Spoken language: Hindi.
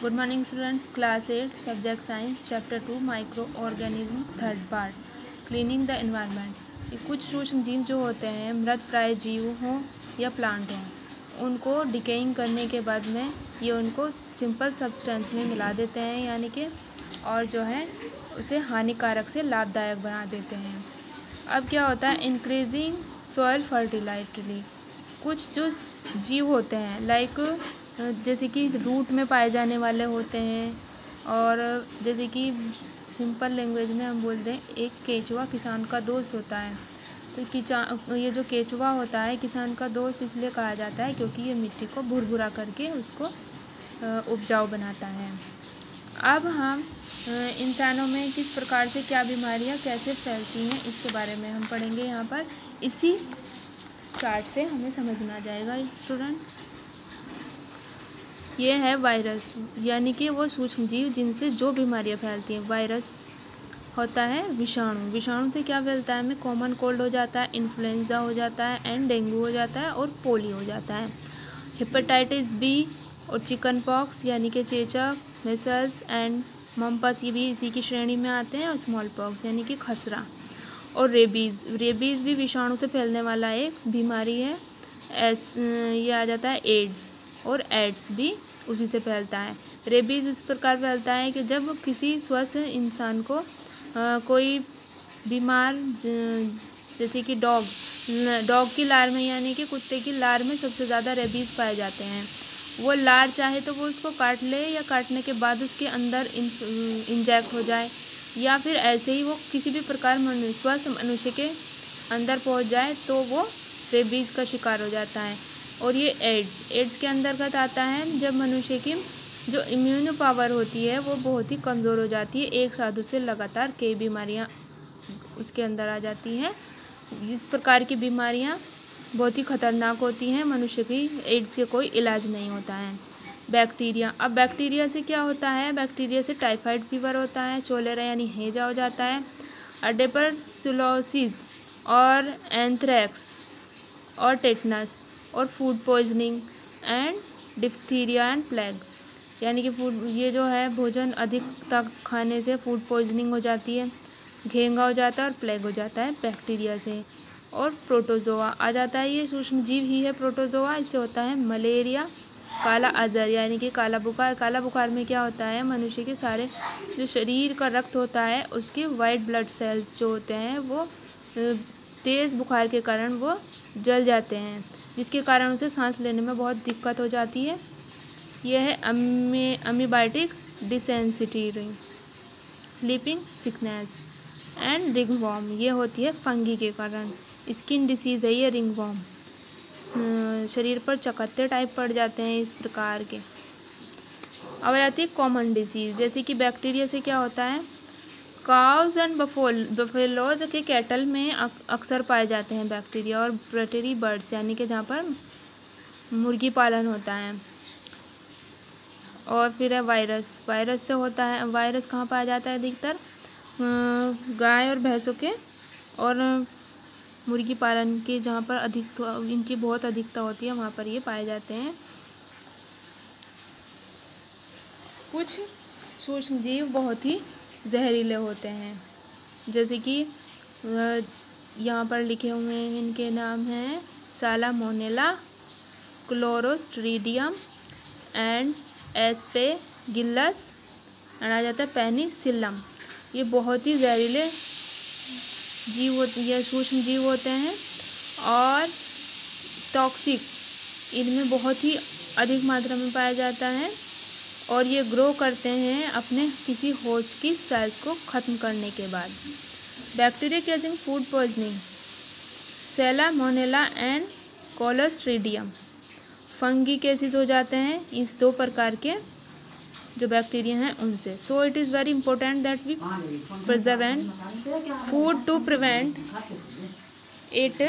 Good morning students, class 8 subject science chapter 2 micro organism third part cleaning the environment. ये कुछ सूक्ष्म जीव जो होते हैं मृत प्राय जीव हों या प्लांट हों, उनको डिकेइंग करने के बाद में ये उनको सिंपल सब्सटेंस में मिला देते हैं, यानी कि और जो है उसे हानिकारक से लाभदायक बना देते हैं। अब क्या होता है, इंक्रीजिंग सॉइल फर्टिलिटी। कुछ जो जीव होते हैं लाइक जैसे कि रूट में पाए जाने वाले होते हैं, और जैसे कि सिंपल लैंग्वेज में हम बोल दें, एक केचुआ किसान का दोस्त होता है। तो ये जो केचुआ होता है किसान का दोस्त इसलिए कहा जाता है क्योंकि ये मिट्टी को भुरभुरा करके उसको उपजाऊ बनाता है। अब हम इंसानों में किस प्रकार से क्या बीमारियां कैसे फैलती हैं इसके बारे में हम पढ़ेंगे। यहाँ पर इसी चार्ट से हमें समझ में आ जाएगा स्टूडेंट्स। ये है वायरस, यानी कि वो सूक्ष्म जीव जिनसे जो बीमारियां फैलती हैं। वायरस होता है विषाणु। विषाणु से क्या फैलता है, हमें कॉमन कोल्ड हो जाता है, इन्फ्लुएंजा हो जाता है एंड डेंगू हो जाता है और पोलियो हो जाता है। हेपेटाइटिस बी और चिकन पॉक्स यानी कि चेचक, मेसल्स एंड मम्पस ये भी इसी की श्रेणी में आते हैं, और स्मॉल पॉक्स यानी कि खसरा और रेबीज़ भी विषाणु से फैलने वाला एक बीमारी है। ये आ जाता है एड्स, और एड्स भी उसी से फैलता है। रेबीज़ इस प्रकार फैलता है कि जब किसी स्वस्थ इंसान को कोई बीमार जैसे कि डॉग की लार में यानी कि कुत्ते की लार में सबसे ज़्यादा रेबीज़ पाए जाते हैं। वो लार चाहे तो वो उसको काट ले, या काटने के बाद उसके अंदर इंजेक्ट हो जाए, या फिर ऐसे ही वो किसी भी प्रकार स्वस्थ मनुष्य के अंदर पहुंच जाए तो वो रेबीज़ का शिकार हो जाता है। और ये एड्स के अंतर्गत आता है जब मनुष्य की जो इम्यून पावर होती है वो बहुत ही कमज़ोर हो जाती है। एक साधु से लगातार कई बीमारियां उसके अंदर आ जाती हैं। इस प्रकार की बीमारियां बहुत ही खतरनाक होती हैं। मनुष्य की एड्स के कोई इलाज नहीं होता है। बैक्टीरिया, अब बैक्टीरिया से क्या होता है, बैक्टीरिया से टाइफाइड फीवर होता है, चोलेरा यानी हैजा हो जाता है, अडेपर्सुलोसिस और एंथ्रेक्स और टेटनस और food poisoning and diphtheria and plague, यानी कि ये जो है भोजन अधिक तक खाने से फूड पॉइजनिंग हो जाती है, घेंगा हो जाता है और प्लेग हो जाता है बैक्टीरिया से। और प्रोटोजोआ आ जाता है, ये सूक्ष्म जीव ही है प्रोटोजोआ। इससे होता है मलेरिया, काला अजहर यानी कि काला बुखार। काला बुखार में क्या होता है, मनुष्य के सारे जो शरीर का रक्त होता है उसके वाइट ब्लड सेल्स जो होते हैं वो तेज़ बुखार के कारण वो जल जाते हैं, जिसके कारण उसे सांस लेने में बहुत दिक्कत हो जाती है। यह है अमीबाइटिक डिसेंसिटी, स्लीपिंग सिकनेस एंड रिंगवॉर्म, ये होती है फंगी के कारण। स्किन डिसीज़ है ये रिंगवॉर्म, शरीर पर चकत्ते टाइप पड़ जाते हैं इस प्रकार के। अब आ जाती है कॉमन डिसीज़, जैसे कि बैक्टीरिया से क्या होता है, काउज एंड बफेलोज के कैटल में अक्सर पाए जाते हैं बैक्टीरिया, और पोल्ट्री बर्ड्स यानी कि जहाँ पर मुर्गी पालन होता है। और फिर है वायरस से होता है। वायरस कहाँ पाया जाता है, अधिकतर गाय और भैंसों के और मुर्गी पालन के जहाँ पर इनकी बहुत अधिकता होती है वहाँ पर ये पाए जाते हैं। कुछ सूक्ष्म जीव बहुत ही जहरीले होते हैं, जैसे कि यहाँ पर लिखे हुए हैं, इनके नाम हैं सालामोनेला, क्लोरोस्ट्रीडियम एंड एस्पेगिलस, आ जाता है पेनिसिलियम। ये बहुत ही जहरीले जीव होते हैं, सूक्ष्म जीव होते हैं और टॉक्सिक इनमें बहुत ही अधिक मात्रा में पाया जाता है, और ये ग्रो करते हैं अपने किसी होस्ट की सेल्स को ख़त्म करने के बाद। Bacteria causing food poisoning, salmonella and clostridium. Fungi cases हो जाते हैं इस दो प्रकार के जो बैक्टीरिया हैं उनसे। So it is very important that we preserve food to prevent it